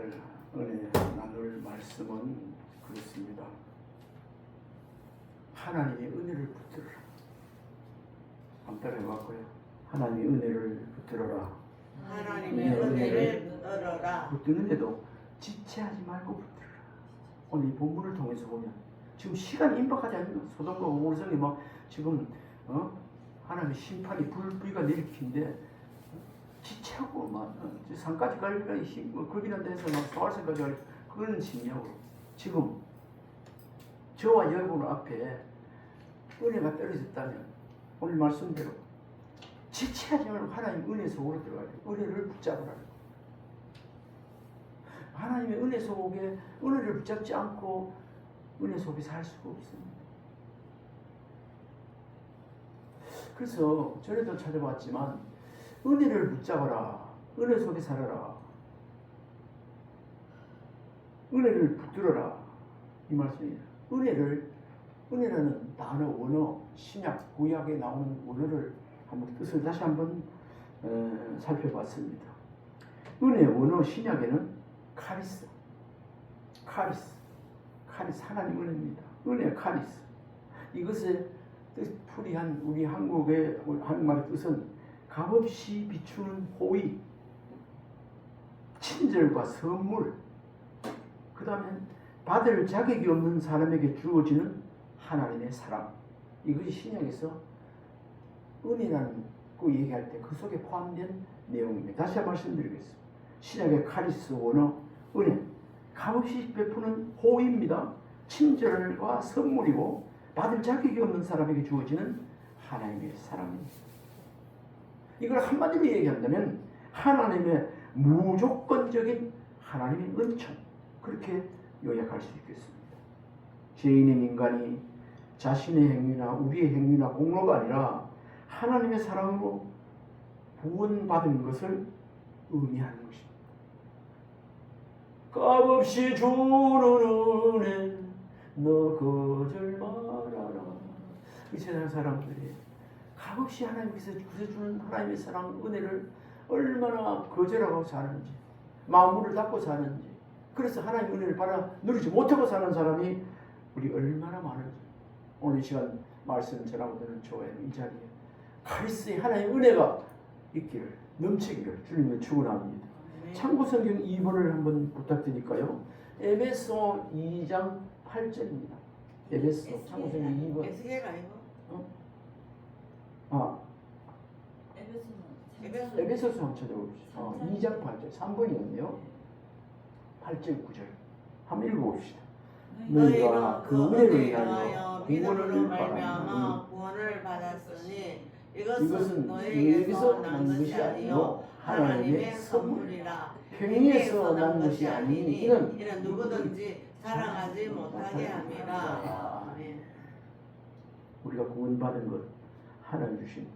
받을 은혜 나눌 말씀은 그렇습니다. 하나님의 은혜를 붙들어라. 한번 해봤고요. 하나님의 은혜를 붙들어라. 하나님의 은혜를 붙들어라. 붙드는데도 지체하지 말고 붙들어라. 오늘 이 본문을 통해서 보면 지금 시간이 임박하지 않으면 소돔과 고모라성이 막 지금 하나님의 심판이 불비가 내리킨데 지체하고 막 산까지 갈 힘, 거기는 데서 막 서울산까지 갈 그런 심리하고 지금 저와 여러분 앞에 은혜가 떨어졌다면 오늘 말씀대로 지체하지 말고 하나님 은혜 속으로 들어가야 돼요. 은혜를 붙잡으라. 하나님의 은혜 속에 은혜를 붙잡지 않고 은혜 속에 살 수가 없습니다. 그래서 전에도 찾아봤지만 은혜를 붙잡아라. 은혜 속에 살아라. 은혜를 붙들어라. 이 말씀이에요. 은혜라는 단어, 원어, 신약, 구약에 나오는 원어를 한번 뜻을 다시 한번 살펴봤습니다. 은혜, 원어, 신약에는 카리스, 하나님 은혜입니다. 은혜, 카리스. 이것의 풀이한 우리 한국의 한국말의 뜻은 값없이 비추는 호의, 친절과 선물, 그 다음에 받을 자격이 없는 사람에게 주어지는 하나님의 사랑. 이것이 신약에서 은혜라는 거 얘기할 때 그 속에 포함된 내용입니다. 다시 한번 말씀드리겠습니다. 신약의 카리스, 원어, 은혜, 값없이 베푸는 호의입니다. 친절과 선물이고 받을 자격이 없는 사람에게 주어지는 하나님의 사랑입니다. 이걸 한마디로 얘기한다면 하나님의 무조건적인 하나님의 은총, 그렇게 요약할 수 있겠습니다. 죄인인 인간이 자신의 행위나 우리의 행위나 공로가 아니라 하나님의 사랑으로 구원받은 것을 의미하는 것입니다. 값없이 주는 은혜 너 거절 말아라. 이 세상 사람들이 값없이 하나님께서 주시는 하나님의 사랑, 은혜를 얼마나 거절하고 사는지, 마음을 닫고 사는지, 그래서 하나님의 은혜를 받아 누리지 못하고 사는 사람이 우리 얼마나 많은지 오늘 이 시간 말씀 전하고 드는 교회는 이 자리에 카리스의 하나님의 은혜가 있기를, 넘치기를 주님을 축원합니다. 참고성경 2번을 한번 부탁드릴까요? 에베소 2장 8절입니다. 에베소 참고성경 2번. 에스겔 아니고? 에베소서 한번 찾아봅시다. 2장 8절 3번이었네요. 8절 9절 한번 읽어봅시다. 너희가 그 은혜를 위하여 믿음으로 말미암아 구원을 받았으니 이것은 너희에게서 난 것이 아니요 하나님의 선물이라. 행위에서 난 것이 아니니 이는 누구든지 자랑하지 못하게 함이라. 우리가 구원받은 것 하나님 주신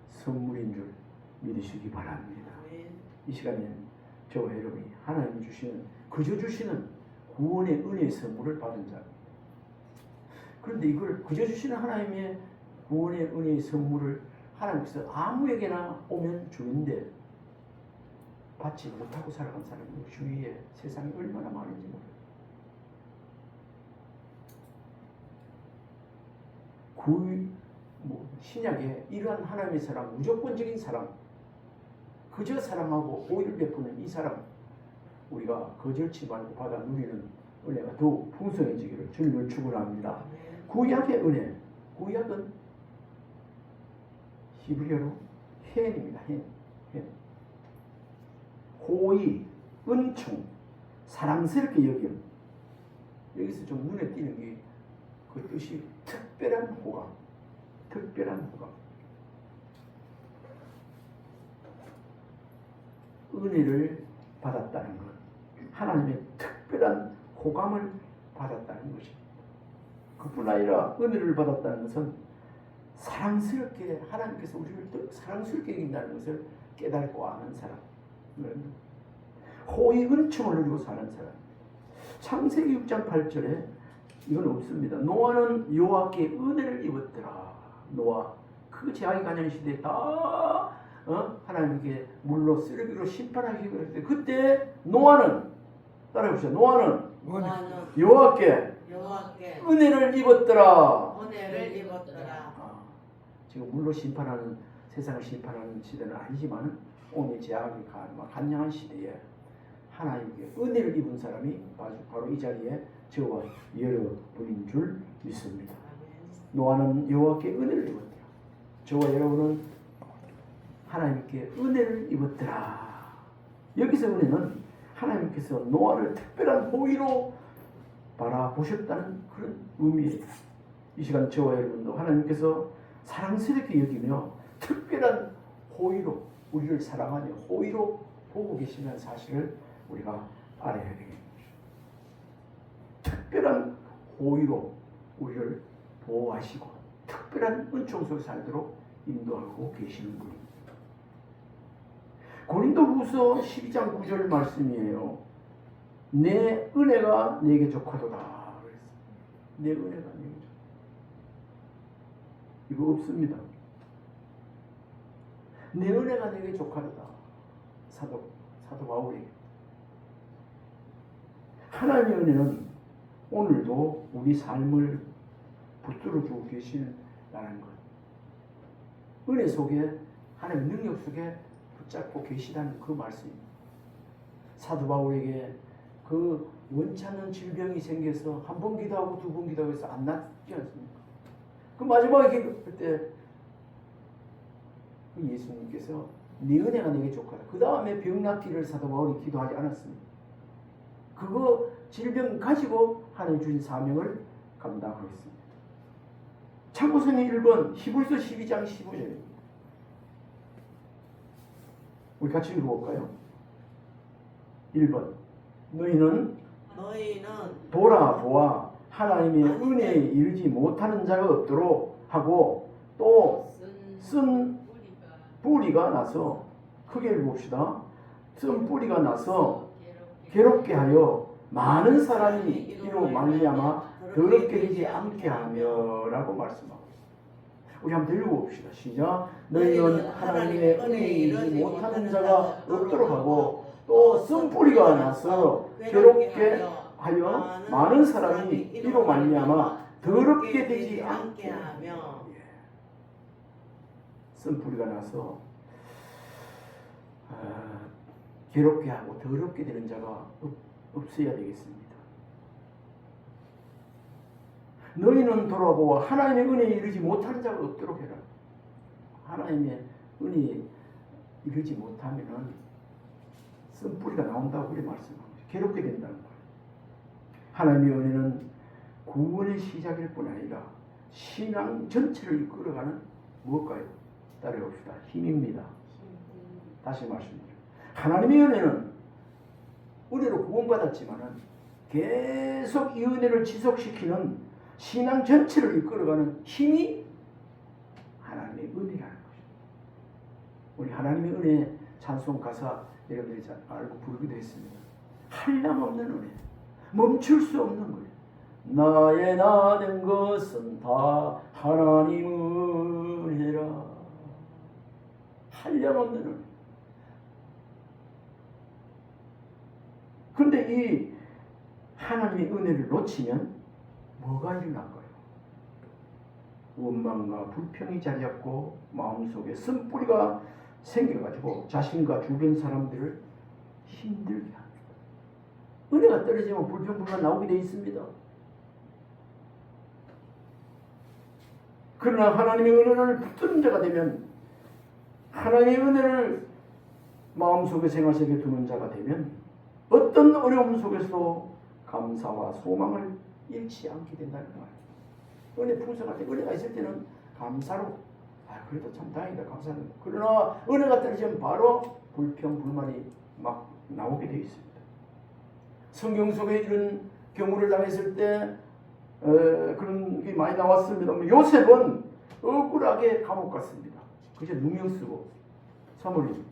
선물인 줄 믿으시기 바랍니다. 이 시간에는 저와 여러분이 하나님 주시는, 그저 주시는 구원의 은혜의 선물을 받은 자입니다. 그런데 이걸 그저 주시는 하나님의 구원의 은혜의 선물을 하나님께서 아무에게나 오면 주는데 받지 못하고 살아간 사람이 주위에 세상에 얼마나 많은지 몰라요. 신약에 이러한 하나님의 사랑, 무조건적인 사랑, 그저 사랑하고 호의를 베푸는 이 사랑, 우리가 거절치 말고 받아 누리는 은혜가 더욱 풍성해지기를 주님을 축원합니다. 구약의 은혜, 구약은 히브리어로 헨입니다. 헨. 호의, 은총, 사랑스럽게 여김. 여기서 좀 눈에 띄는 게 그 뜻이 특별한 호감. 은혜를 받았다는 것, 하나님의 특별한 호감을 받았다는 것입니다. 그뿐 아니라 은혜를 받았다는 것은 사랑스럽게, 하나님께서 우리를 더 사랑스럽게 여긴다는 것을 깨닫고 아는 사람, 호의 은총을 누리고 사는 사람. 창세기 6장 8절에 이건 없습니다. 노아는 여호와께 은혜를 입었더라. 노아 그 제약이 가는 시대에 다 하나님께 물로 쓰레기로 심판하시고 그랬을 때 그때 노아는 따라해보시죠. 노아는 노아는 여호와께 여호와께 은혜를 입었더라. 은혜를 입었더라. 지금 물로 심판하는 세상을 심판하는 시대는 아니지만 오늘 제약이 간량한 시대에 하나님께 은혜를 입은 사람이 바로 이 자리에 저와 여러분인 줄 믿습니다. 노아는 여호와께 은혜를 입었더라. 저와 여러분은 하나님께 은혜를 입었더라. 여기서 은혜는 하나님께서 노아를 특별한 호의로 바라보셨다는 그런 의미예요. 이 시간 저와 여러분도 하나님께서 사랑스럽게 여기며 특별한 호의로 우리를 사랑하며 호의로 보고 계시는 사실을 우리가 알아야 되겠습니다. 특별한 호의로 우리를 보호하시고 특별한 은총 속에 살도록 인도하고 계시는 분입니다. 고린도후서 12장 9절 말씀이에요. 내 은혜가 내게 족하도다. 내 은혜가 내게 족하도다. 이거 없습니다. 내 은혜가 내게 족하도다. 사도 바울에게. 하나님의 은혜는 오늘도 우리 삶을 붙들어주고 계시다는 것. 은혜 속에 하나님의 능력 속에 붙잡고 계시다는 그 말씀입니다. 사도 바울에게 그 원찮는 질병이 생겨서 한 번 기도하고 두 번 기도해서 안 낫지 않습니까? 그 마지막에 기도할 때 예수님께서 네 은혜가 내게 족하다. 그 다음에 병 낫기를 사도 바울이 기도하지 않았습니다. 그거 질병 가지고 하나님 주신 사명을 감당하겠습니다. 참고성의 1번 히브리서 12장 15절입니다. 우리 같이 읽어볼까요? 1번 너희는 돌아보아 하나님의 은혜에 이르지 못하는 자가 없도록 하고 또 쓴 뿌리가 나서 크게 읽어봅시다. 쓴 뿌리가 나서 괴롭게 하여 많은 사람이 이로 말미암아 더럽게 되지 않게 하며 라고 말씀하고 있습니다. 우리 한번 읽어봅시다. 시작. 너희는 하나님의 은혜에 이르지 못하는 자가 없도록 하고 또 쓴 뿌리가 나서 괴롭게 하여 많은 사람이 이로 말미암아 더럽게 되지 않게 하며. 쓴 뿌리가 나서 괴롭게 하고 더럽게 되는 자가 없어야 되겠습니다. 너희는 돌아보아 하나님의 은혜에 이르지 못하는 자가 없도록 해라. 하나님의 은혜에 이르지 못하면은 쓴 뿌리가 나온다고 그렇게 말씀합니다. 괴롭게 된다는 거예요. 하나님의 은혜는 구원의 시작일 뿐 아니라 신앙 전체를 이끌어가는 무엇일까요? 따라해봅시다. 힘입니다. 다시 말씀드립니다. 하나님의 은혜는 은혜로 구원받았지만은 계속 이 은혜를 지속시키는 신앙 전체를 이끌어가는 힘이 하나님의 은혜라는 것입니다. 우리 하나님의 은혜 찬송 가사 여러분들이 잘 알고 부르기도 했습니다. 한량없는 은혜, 멈출 수 없는 은혜. 나의 나된 것은 다 하나님 은혜라. 한량없는 은혜. 그런데 이 하나님의 은혜를 놓치면 뭐가 일어날까요? 원망과 불평이 자리 잡고 마음속에 쓴뿌리가 생겨가지고 자신과 주변 사람들을 힘들게 합니다. 은혜가 떨어지면 불평불만 나오게 되어 있습니다. 그러나 하나님의 은혜를 붙드는 자가 되면, 하나님의 은혜를 마음속에 생활속에 두는 자가 되면 어떤 어려움 속에서도 감사와 소망을 잃지 않게 된다는 거예요. 은혜 풍성할 때, 은혜가 있을 때는 감사로 그래도 참 다행이다, 감사합니다. 그러나 은혜가 떨어지면 바로 불평, 불만이 막 나오게 되어 있습니다. 성경 속에 이런 경우를 당했을 때 그런 게 많이 나왔습니다. 요셉은 억울하게 감옥 갔습니다. 그저 누명 쓰고. 사모님,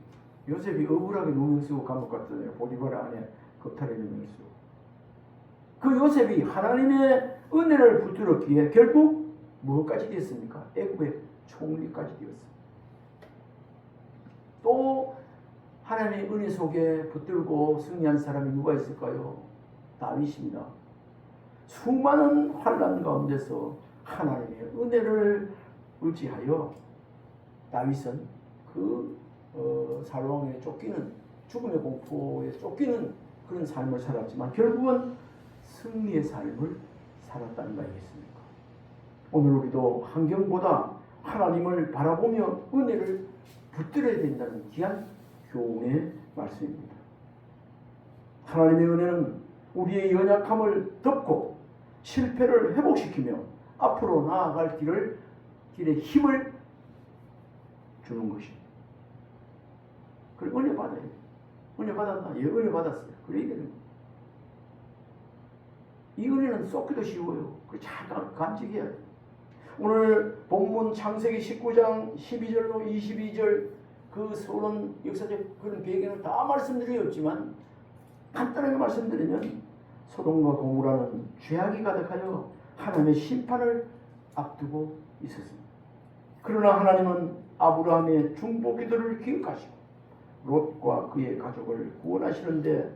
요셉이 억울하게 누명 쓰고 감옥 갔잖아요. 보디바라 안에 겁탈에 누명 쓰고. 그 요셉이 하나님의 은혜를 붙들었기에 결국 뭐까지 됐습니까? 애굽의 총리까지 되었습니다. 또 하나님의 은혜 속에 붙들고 승리한 사람이 누가 있을까요? 다윗입니다. 수많은 환난 가운데서 하나님의 은혜를 의지하여 다윗은 그 사울왕에 쫓기는 죽음의 공포에 쫓기는 그런 삶을 살았지만 결국은 승리의 삶을 살았다는 거 아니겠습니까? 오늘 우리도 환경보다 하나님을 바라보며 은혜를 붙들어야 된다는 귀한 교훈의 말씀입니다. 하나님의 은혜는 우리의 연약함을 덮고 실패를 회복시키며 앞으로 나아갈 길에 힘을 주는 것입니다. 그리고 은혜 받아야 돼요. 은혜 받았나? 예, 은혜 받았어요. 그래야 되는 거예요. 이 은혜는 쏟기도 쉬워요. 잘 간직해야 돼요. 오늘 본문 창세기 19장 12절로 22절 그 서론 역사적 그런 배경을 다 말씀드렸지만 간단하게 말씀드리면 소돔과 고모라는 죄악이 가득하여 하나님의 심판을 앞두고 있었습니다. 그러나 하나님은 아브라함의 중보 기도를 기억하시고 롯과 그의 가족을 구원하시는데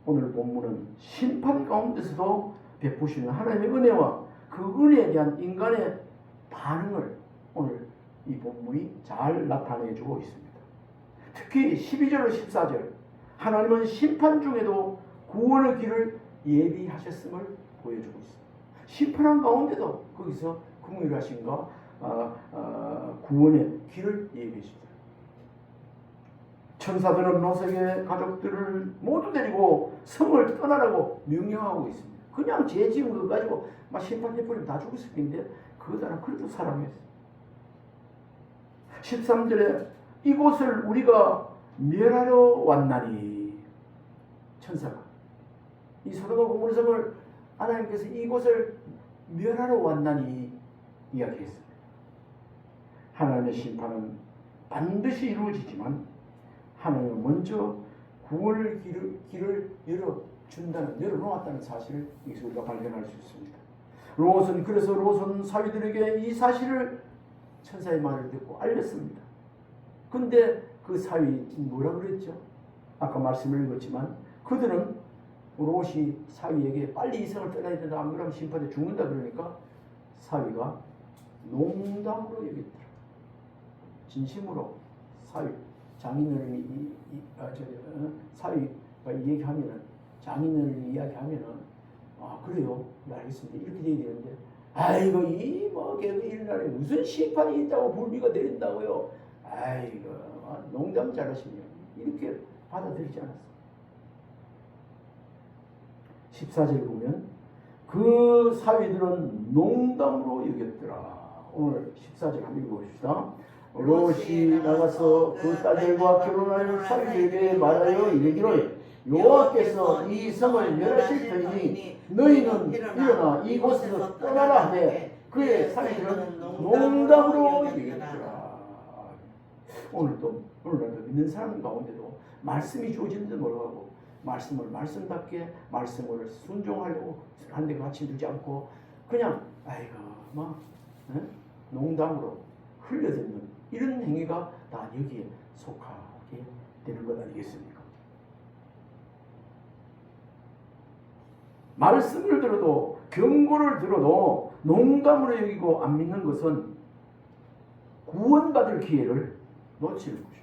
오늘 본문은 심판 가운데서도 베푸시는 하나님의 은혜와 그 은혜에 대한 인간의 반응을 오늘 이 본문이 잘 나타내주고 있습니다. 특히 12절로 14절 하나님은 심판 중에도 구원의 길을 예비하셨음을 보여주고 있습니다. 심판한 가운데도 거기서 긍휼하심과 구원의 길을 예비했습니다. 천사들은 롯의 가족들을 모두 데리고 성을 떠나라고 명령하고 있습니다. 그냥 죄 지은 거 가지고 막 심판해버리면 다 죽었을 텐데 그거다라 그래도 사랑했어요. 13절에 이곳을 우리가 멸하러 왔나니 천사가 이 소돔과 고모라 성을 하나님께서 이곳을 멸하러 왔나니 이야기했습니다. 하나님의 심판은 반드시 이루어지지만 하나님은 먼저 구원의 길을 열어놓았다는 사실을 여기서 우리가 발견할 수 있습니다. 그래서 롯은 사위들에게 이 사실을 천사의 말을 듣고 알렸습니다. 근데 그 사위 뭐라 그랬죠? 아까 말씀을 읽었지만 그들은 롯이 사위에게 빨리 이 성을 떠나야 된다, 안 그러면 심판에 죽는다 그러니까 사위가 농담으로 얘기했더라. 진심으로 사위가 얘기하면은 장인어른이 이야기하면은 그래요, 네, 알겠습니다. 이렇게 돼야 되는데 아이고 이 개그 날에 무슨 심판이 있다고 불비가 내린다고요. 아이고 농담 잘하시네요. 이렇게 받아들이지 않았어요. 14절 보면 그 사위들은 농담으로 여겼더라. 오늘 14절 한번 읽어봅시다. 롯이 나가서 그 딸들과 결혼할 사위들에게 말하여 이르기를 여호와께서 이 성을 멸하실 터이니 너희는 일어나 이곳에서 떠나라 하되 그의 사위들은 농담으로 여겼더라. 오늘날도 믿는 사람 가운데도 말씀이 주어지는데 몰라가고 말씀을 말씀답게 말씀을 순종하려고 한데 같이 두지 않고 그냥 농담으로 흘려듣는 이런 행위가 다 여기에 속하게 되는 것 아니겠습니까? 말씀을 들어도 경고를 들어도 농담으로 여기고 안 믿는 것은 구원받을 기회를 놓치는 것입니다.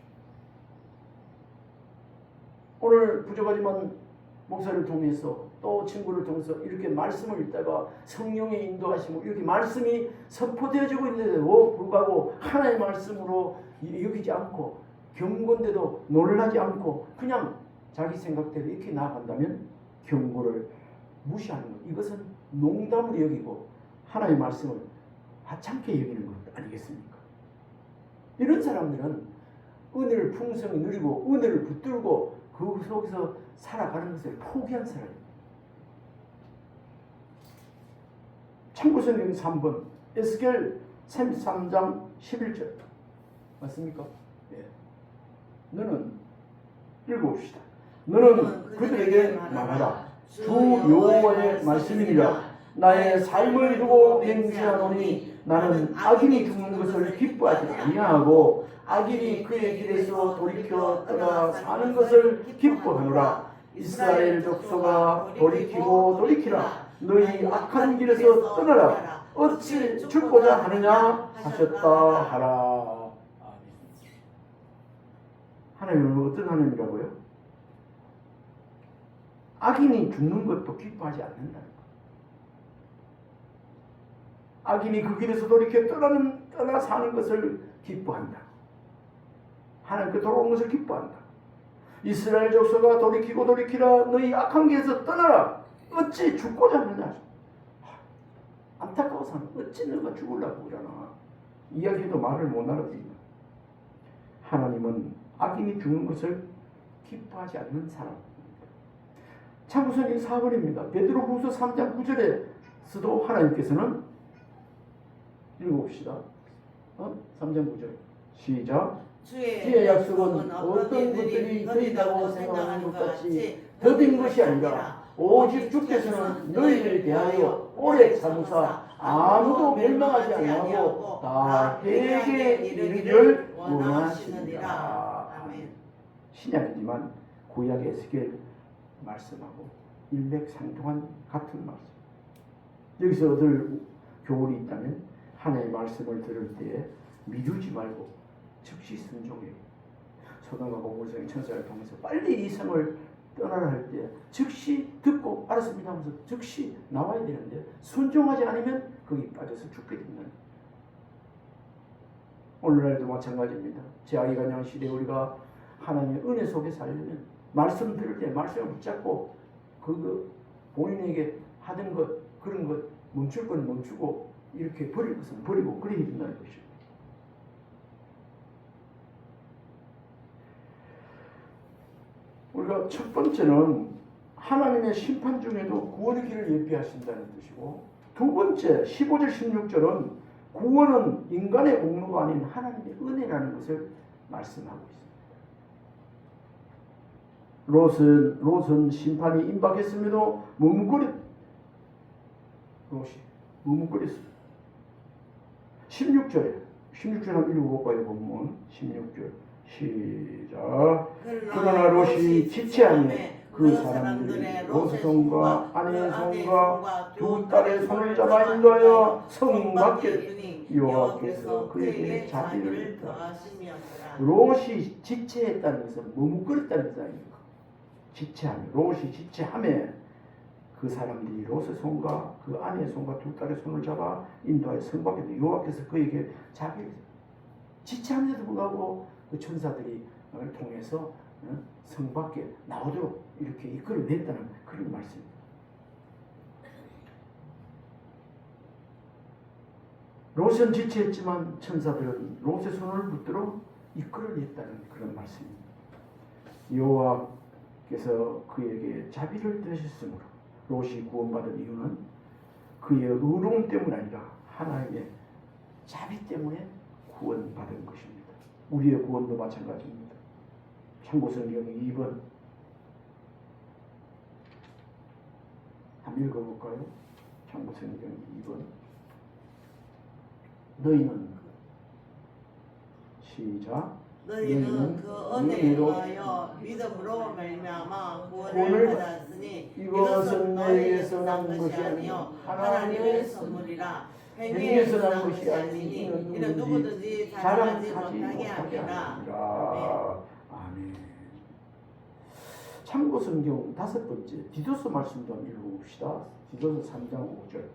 오늘 부족하지만 목사를 통해서 또 친구를 통해서 이렇게 말씀을 읽다가 성령의 인도하심으로 이렇게 말씀이 선포되어지고 있는데도 불구하고 하나의 말씀으로 여기지 않고 경고인데도 놀라지 않고 그냥 자기 생각대로 이렇게 나아간다면 경고를 무시하는 것, 이것은 농담으로 여기고 하나의 말씀을 하찮게 여기는 것 아니겠습니까? 이런 사람들은 은혜를 풍성히 누리고 은혜를 붙들고 그 속에서 살아가는 것을 포기한 사람입니다. 참고성경 3번 에스겔 33장 11절 맞습니까? 예. 너는 읽어봅시다. 너는 그들에게 말하라. 주 여호와의 말씀이니라. 나의 삶을 두고 맹세하노니 나는 악인이 죽는 것을 기뻐하지 아니하고 악인이 그의 길에서 돌이켜 떠나 사는 것을 기뻐하노라. 이스라엘 족속아 돌이키고 돌이키라. 너희 악한 길에서 떠나라. 어찌 죽고자 하느냐 하셨다 하라. 하나님은 어떤 하나님이라고요? 악인이 죽는 것도 기뻐하지 않는다. 악인이 그 길에서 돌이켜 떠나 사는 것을 기뻐한다. 하나님께 돌아오는 것을 기뻐한다. 이스라엘 족속아 돌이키고 돌이키라. 너희 악한 길에서 떠나라. 어찌 죽고자 하느냐. 안타까워서 어찌 너가 죽으려고 그러나. 이야기도 말을 못 알아듣는다. 하나님은 악인이 죽는 것을 기뻐하지 않는 사람입니다. 참고서는 4번입니다. 베드로후서 3장 9절에서도 하나님께서는 읽어봅시다. 3장 9절 시작. 주의 약속은 어떤 것들이 더디다고 생각하는 것 같이 더딘 것이 아니라 오직 주께서는 너희를 대하여 오래 참으사 아무도 멸망하지 아니하고 다 회개에 이르기를 원하시느니라. 아멘. 신약이지만 구약의 에스겔 말씀하고 일맥상통한 같은 말씀. 여기서 얻을 교훈이 있다면 하나님의 말씀을 들을 때에 미루지 말고 즉시 순종해. 소돔과 고모르성의 천사를 통해서 빨리 이 성을 떠나라 할 때 즉시 듣고 알았습니다 하면서 즉시 나와야 되는데 순종하지 않으면 거기 빠져서 죽게 된다. 오늘날도 마찬가지입니다. 제아기간양 시대에 우리가 하나님의 은혜 속에 살려면 말씀 들을 때 말씀을 붙잡고 그 본인에게 하던 것 그런 것 멈출 건 멈추고 이렇게 버릴 것은 버리고 그래야 된다는 것이죠. 우리가 첫 번째는 하나님의 심판 중에도 구원의 길을 예비하신다는 뜻이고, 두 번째 15절 16절은 구원은 인간의 공로가 아닌 하나님의 은혜라는 것을 말씀하고 있습니다. 롯은 심판이 임박했음에도 머뭇거렸습니다. 16절에 한번 읽어볼까요? 본문 16절 시작. 그러나 롯이 지체하며 그 사람들이 롯의 손과 아내의 손과 두 딸의 손을 잡아 인도하여 성 밖에 여호와께서 그에게 자비를 더하시니라. 롯이 지체했다는 것은 머뭇거렸다는 뜻 아닙니까? 지체하며, 롯이 지체하며 그 사람들이 롯의 손과 그 아내의 손과 두 딸의 손을 잡아 인도하여 성 밖에 여호와께서 그에게 자비를 지체함에도 불구하고 그 천사들이 통해서 성 밖에 나오도록 이렇게 이끌어냈다는 그런 말씀입니다. 롯은 지체했지만 천사들은 롯의 손을 붙들어 이끌어냈다는 그런 말씀입니다. 여호와께서 그에게 자비를 더하셨으므로 롯이 구원받은 이유는 그의 의로움 때문 아니라 하나님의 자비 때문에 구원받은 것입니다. 우리의 구원도 마찬가지입니다. 참고성경 2번 한번 읽어볼까요? 참고성경 2번 너희는 시작. 너희는 그 은혜에 의하여 믿음으로 말미암아 구원을 받았으니 이것은 너희에게서 난 것이 아니요 하나님의 선물이라. 행위에서 난 것이 아니니 이는 누구든지 자랑하지 못하게 함이라. 아멘. 참고성경 5번째 디도서 말씀도 한번 읽어봅시다. 디도서 3장 5절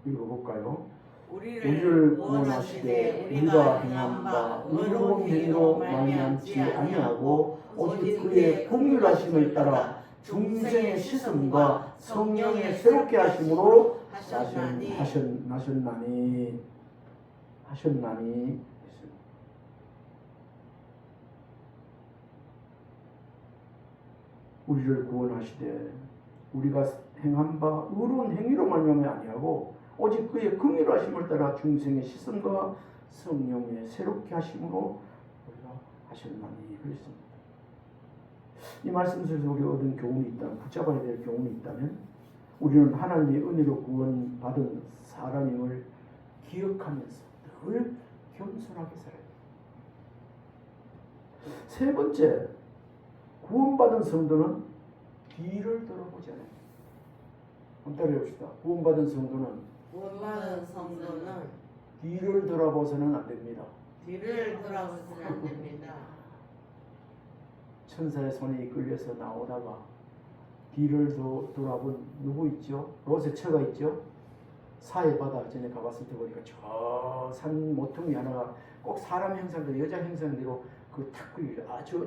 읽어볼까요? 우리를 구원하시되 우리가 행한 바 의로운 행위로 말미암지 아니하고 오직 그의 긍휼하심을 따라 중생의 씻음과 성령의 새롭게 하심으로 하셨나니 우리를 구원하시되 우리가 행한 바 의로운 행위로 말미암아 아니하고 오직 그의 긍휼하심을 따라 중생의 씻음과 성령의 새롭게 하심으로 우리가 하셨나니 그랬습니다. 이 말씀 속에서 우리가 얻은 교훈이 있다면, 붙잡아야 될 교훈이 있다면 우리는 하나님의 은혜로 구원받은 사람임을 기억하면서 늘 겸손하게 살아야 돼요. 세 번째, 구원받은 성도는 뒤를 돌아보지 않아요. 한번 따라해봅시다. 구원받은 성도는 구원받은 성도는 뒤를 돌아봐서는 안 됩니다. 뒤를 돌아보시면 안 됩니다. 천사의 손에 이끌려서 나오다가 뒤를 돌아본 누구 있죠? 롯의 처가 있죠? 사해 바다 전에 가봤을 때 보니까 저 산 모퉁이 하나가 꼭 사람 형상대로 여자 형상대로 그탁 끌려. 저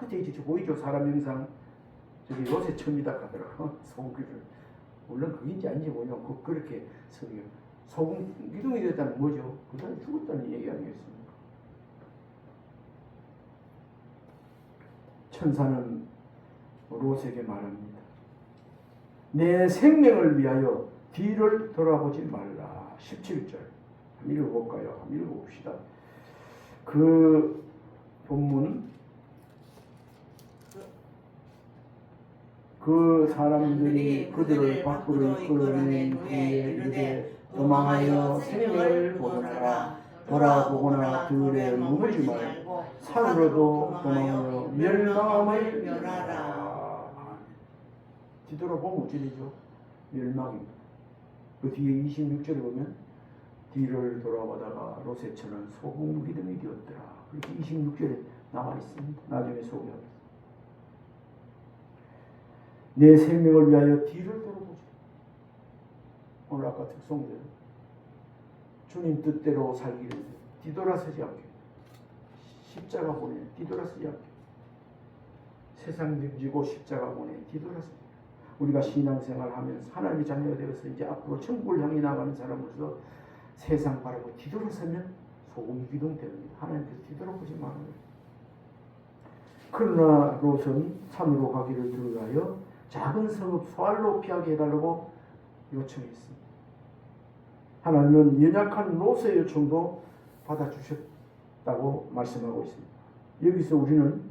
끝에 있죠. 저 보이죠? 사람 형상. 저기 롯의 처입니다 가더라고. 소금기둥. 물론 그게인지 아닌지 모르지만 그렇게 소금 기둥이 됐다는 뭐죠? 그 사람이 죽었다는 얘기 아니겠습니까? 천사는 롯에게 말합니다. 내 생명을 위하여 뒤를 돌아보지 말라. 17절. 한번 읽어볼까요? 한번 읽어봅시다. 그 본문 그 사람들이 그들을 밖으로 이끌어낸 후에 이르되 도망하여 생명을 보느라 돌아보거나 들에 머물지 말고 산으로도 도망하여 멸망함을 멸하라. 뒤돌아보면 어찌되죠? 멸망입니다. 그 뒤에 26절에 보면 뒤를 돌아보다가 롯의 처는 소금 기둥이 되었더라. 그렇게 26절에 나와 있습니다. 나중에 소개하겠습니다. 내 생명을 위하여 뒤를 돌아보지. 오늘 아까 특송대로 주님 뜻대로 살기를 뒤돌아서지 않게 십자가 보내 뒤돌아서지 않게 세상 등지고 십자가 보내 뒤돌아서지. 우리가 신앙생활 하면서 하나님의 자녀가 되어서 이제 앞으로 천국을 향해 나가는 사람으로서 세상 바라보고 뒤돌아서면 소금 기둥 됩니다. 하나님께서 뒤돌아보지 말아요. 그러나 롯은 산으로 가기를 들으하여 작은 성읍 소알로 피하게 해달라고 요청했습니다. 하나님은 연약한 롯의 요청도 받아주셨다고 말씀하고 있습니다. 여기서 우리는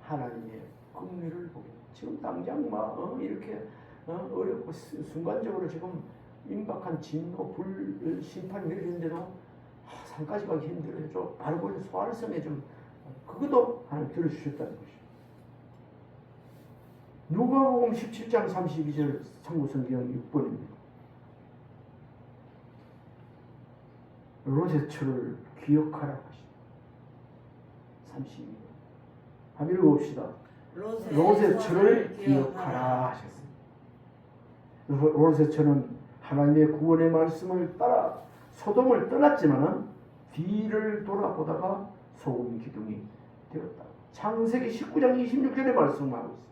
하나님의 긍휼을 보게. 지금 당장 막 이렇게 어렵고 순간적으로 지금 임박한 진노, 불, 심판 이렇게 했는데도 산까지 가기 힘들어요. 좀 바르고 소알성에 좀 그것도 하나님 들어주셨다는 것이죠. 누가복음 17장 32절 참고성경 6번입니다. 롯의 처를 기억하라 하시다. 32번. 한번 읽어봅시다. 롯의 처를 기억하라 하셨습니다. 롯의 처는 하나님의 구원의 말씀을 따라 소돔을 떠났지만은 뒤를 돌아보다가 소금 기둥이 되었다. 창세기 19장 26절에 말씀하고 있습니다.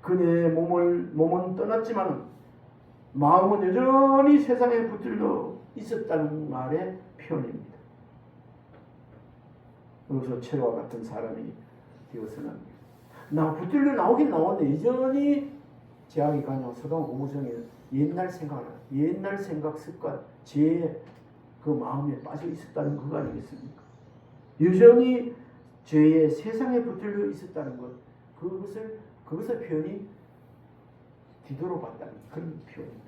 그녀의 몸은 떠났지만은 마음은 여전히 세상에 붙들려 있었다는 말의 표현입니다. 여기서 채와 같은 사람이 되어서는 안 돼요. 나 붙들려 나오긴 나왔는데 여전히 제약이 가냐 소돔 고무성에 옛날 생각 습관 죄의 그 마음에 빠져 있었다는 그거 아니겠습니까? 여전히 죄의 세상에 붙들려 있었다는 것 그것의 표현이 뒤돌아봤다는 그런 표현입니다.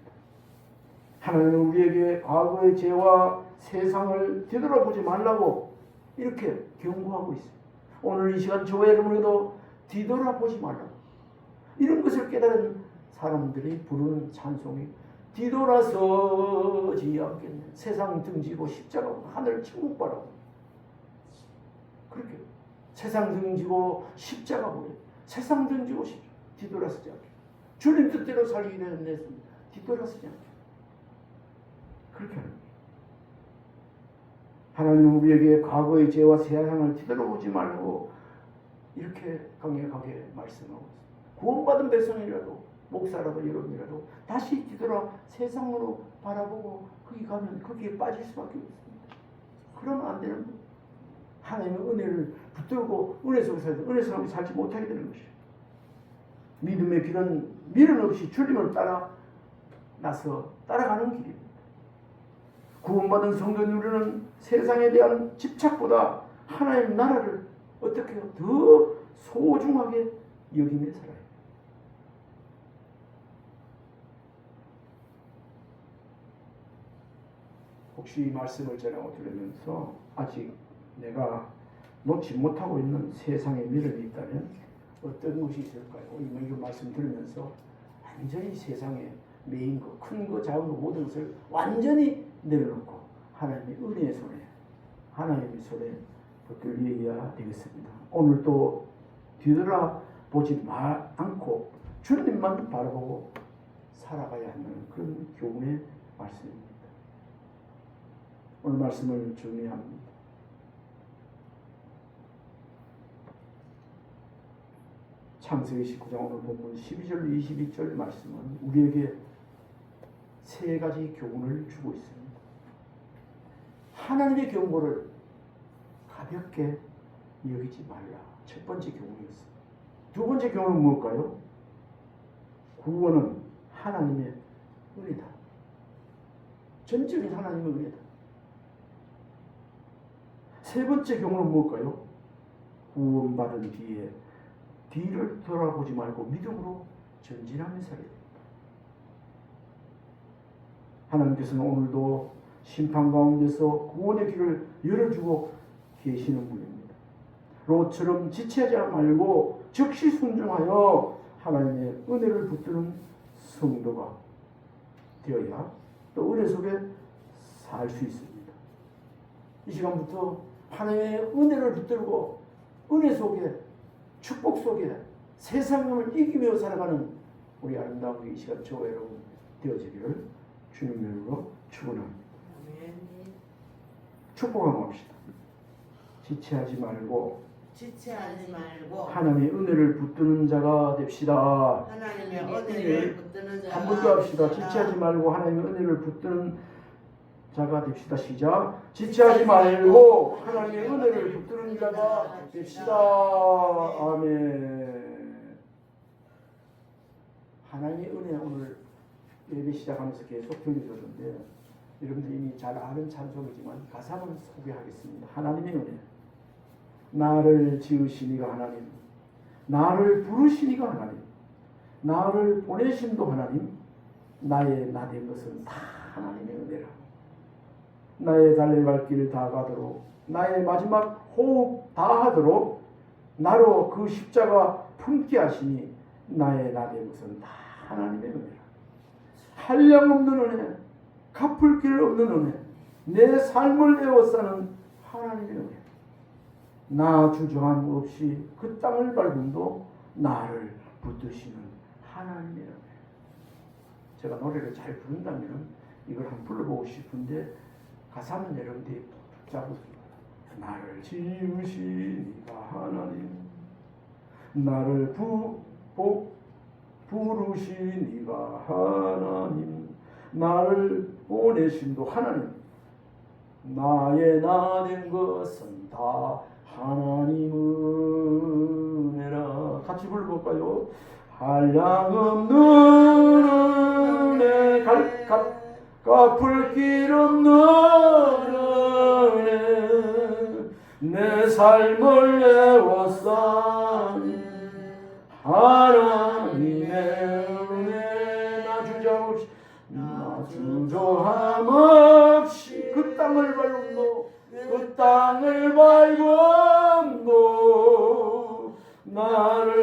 하나님은 우리에게 과거의 죄와 세상을 뒤돌아보지 말라고 이렇게 경고하고 있습니다. 오늘 이 시간 저와 여러분에게도 뒤돌아보지 말라고 이런 것을 깨달은 사람들이 부르는 찬송이 뒤돌아서지 않겠네. 세상 등지고 십자가 하늘 천국 바라고 그렇게 세상 등지고 십자가 보래. 세상 등지고 십자가 뒤돌아서지 않게 주님 뜻대로 살기 위해 냈습니다. 뒤돌아서지 않게 그렇게 하는 거예요. 하나님은 우리에게 과거의 죄와 세상을 뒤돌아보지 말고 이렇게 강력하게 말씀하고 있습니다. 구원받은 백성이라도 목사라도 여러분이라도 다시 뒤돌아 세상으로 바라보고 거기 가면 거기에 빠질 수밖에 없습니다. 그러면 안 되는 거예요. 하나님의 은혜를 붙들고 은혜 속에서 은혜 속에 살지 못하게 되는 것이에요. 믿음의 길은 미련 없이 주님을 따라가는 길입니다. 구원받은 성도인 우리는 세상에 대한 집착보다 하나님의 나라를 어떻게 해요? 더 소중하게 여기며 살아요. 혹시 이 말씀을 전하고 들으면서 아직 내가 놓지 못하고 있는 세상의 미련이 있다면 어떤 것이 있을까요? 이 말씀 들으면서 완전히 세상에 메인 거, 큰 거, 작은 거 모든 것을 완전히 내려놓고 하나님의 은혜의 손에, 하나님의 손에 붙들리어야 되겠습니다. 오늘 또 뒤돌아보지 않고 주님만 바라보고 살아가야 하는 그런 교훈의 말씀입니다. 오늘 말씀을 정리합니다. 창세기 19장 오늘 본문 12절 22절 말씀은 우리에게 세 가지 교훈을 주고 있습니다. 하나님의 경고를 가볍게 여기지 말라. 첫 번째 교훈이었습니다. 두 번째 교훈은 무엇일까요? 구원은 하나님의 은혜다. 전적인 하나님의 은혜다. 세 번째 교훈은 무엇일까요? 구원받은 뒤에 뒤를 돌아보지 말고 믿음으로 전진하며 살아야 됩니다. 하나님께서는 오늘도 심판 가운데서 구원의 길을 열어주고 계시는 분입니다. 롯처럼 지체하지 말고 즉시 순종하여 하나님의 은혜를 붙드는 성도가 되어야 또 은혜 속에 살 수 있습니다. 이 시간부터 하나님의 은혜를 붙들고 은혜 속에 축복 속에 세상을 이기며 살아가는 우리 아름다운 이 시간 저와 여러분 되어지기를 주님의 이름으로 축원합니다. 축복하고 합시다. 지체하지 말고 하나님의 은혜를 붙드는 자가 됩시다. 하나님의 은혜를 붙드는 자가 한 번 더 합시다. 지체하지 말고 하나님의 은혜를 붙드는 자가 됩시다. 시작. 지체하지 말고 하나님의 은혜를 붙드는 자가 됩시다. 아멘. 하나님의 은혜 오늘 예배 시작하면서 계속 들려줬는데 여러분들이 이미 잘 아는 찬송이지만 가사 한번 소개하겠습니다. 하나님의 은혜. 나를 지으시니가 하나님, 나를 부르시니가 하나님, 나를 보내심도 하나님, 나의 나 된 것은 다 하나님의 은혜라. 나의 달려갈 길 다 가도록, 나의 마지막 호흡 다 하도록 나로 그 십자가 품게 하시니 나의 나 된 것은 다 하나님의 은혜라. 한량없는 은혜, 갚을 길 없는 은혜, 내 삶을 에워싸는 하나님의 은혜. 나 주저함 없이 그 땅을 밟음도 나를 붙드시는 하나님의 은혜. 제가 노래를 잘 부른다면 이걸 한번 불러보고 싶은데 가사는 여러분들이 붙잡으세요. 나를 지으시니가 하나님, 나를 부르시니가 하나님, 나를 보내심도 하나님, 나의 나 된 것은 다 하나님 은혜라. 같이 불러볼까요? 한량없는 은혜, 갚을 길 없는 은혜, 내 삶을 에워싸니 하나님의 은혜. 나 주저함 없이 그 땅을 밟음도, 그 땅을 밟음도 나를